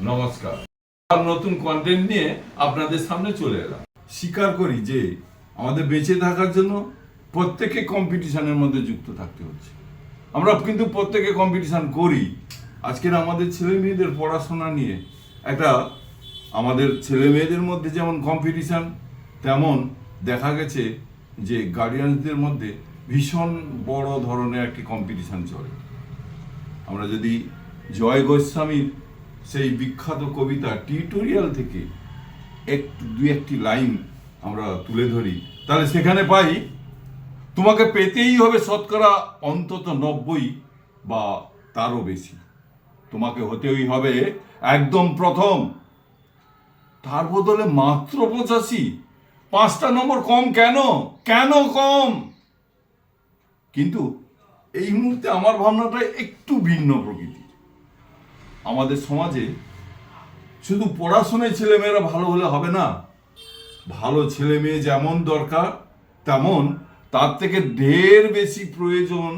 নমস্কার। আর নতুন কন্টেন্ট নিয়ে আপনাদের সামনে চলে এলাম। স্বীকার করি যে আমাদের বেঁচে থাকার জন্য প্রত্যেকে কম্পিটিশনের মধ্যে যুক্ত থাকতে হচ্ছে। আমরা কিন্তু প্রত্যেকে কম্পিটিশন করি। আজকের আমাদের ছেলে মেয়েদের পড়াশোনা নিয়ে একটা আমাদের ছেলে মেয়েদের মধ্যে যেমন কম্পিটিশন, তেমন দেখা গেছে যে গার্ডিয়ানদের মধ্যে ভীষণ বড় ধরনের একটি কম্পিটিশন চলে। আমরা যদি জয় গোস্বামীর সেই বিখ্যাত কবিতা টিউটোরিয়াল থেকে দুই একটি লাইন আমরা তুলে ধরি, তাহলে সেখানে পাই, তোমাকে পেতেই হবে শতকরা অন্তত 90 বা তারও বেশি। তোমাকে হতেই হবে একদম প্রথম, তার বদলে মাত্র 85। 5টা নম্বর কম কেন? কেন কম? কিন্তু এই মুহূর্তে আমার ভাবনাটা একটু ভিন্ন প্রকৃতির। আমাদের সমাজে শুধু পড়াশোনায় ছেলেমেয়েরা ভালো হলে হবে না। ভালো ছেলে মেয়ে যেমন দরকার, তেমন তার থেকে ঢের বেশি প্রয়োজন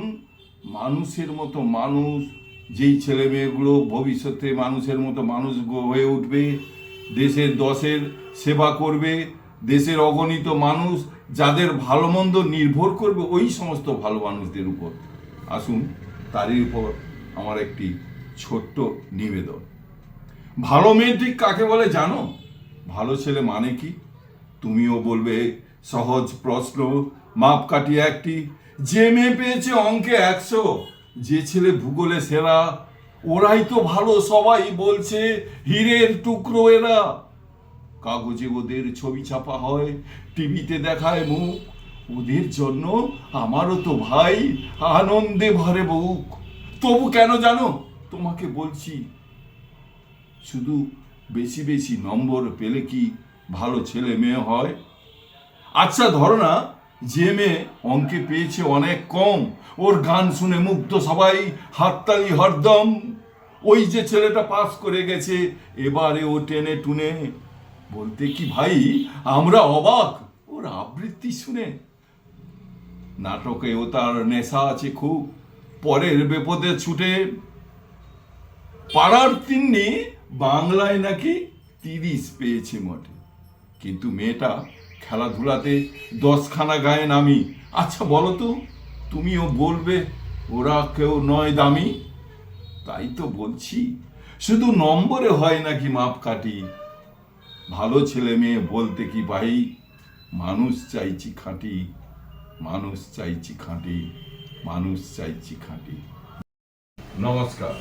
মানুষের মতো মানুষ। যেই ছেলে মেয়েগুলো ভবিষ্যতে মানুষের মতো মানুষ হয়ে উঠবে, দেশের দশের সেবা করবে, দেশের অগণিত মানুষ যাদের ভালো মন্দ নির্ভর করবে ওই সমস্ত ভালো মানুষদের উপর। আসুন, তারই উপর আমার একটি ছোট্ট নিবেদন। ভালো মেয়ে ঠিক কাকে বলে জানো? ভালো ছেলে মানে কি? তুমিও বলবে সহজ প্রশ্ন, মাপকাঠি একটি। যে মেয়ে পেয়েছে অঙ্কে 100, যে ছেলে ভূগোলে সেরা, ওরাই তো ভালো, সবাই বলছে হীরের টুকরো এরা। কাগজে ওদের ছবি ছাপা হয়, টিভিতে দেখায় মুখ। ওদের জন্য আমারও তো ভাই আনন্দে ভরে বুক। তবু কেন জানো তোমাকে বলছি, শুধু বেশি বেশি নম্বর পেলে কি ভালো ছেলে মেয়ে হয়? আচ্ছা ধরো না, যে মেয়ে অঙ্কে পেয়েছে অনেক কম, ওর গান শুনে মুগ্ধ সবাই, হাততালি হরদম। ওই যে ছেলেটা পাস করে গেছে, এবারে ও টেনে টুনে। বলতে কি ভাই, আমরা অবাক ওর আবৃত্তি শুনে। নাটকেও তার নেশা আছে খুব, পরের বিপদে ছুটে। পাড়ার তিন্নি বাংলায় নাকি 30 পেয়েছে মোটে, কিন্তু মেয়েটা খেলাধুলাতে 10খানা গায়ে নামি। আচ্ছা বলো তো, তুমিও বলবে ওরা কেউ নয় দামি? তাই তো বলছি, শুধু নম্বরে হয় নাকি মাপকাঠি? ভালো ছেলে মেয়ে বলতে কি ভাই, মানুষ চাইছি খাঁটি, মানুষ চাইছি খাঁটি, মানুষ চাইছি খাঁটি। নমস্কার।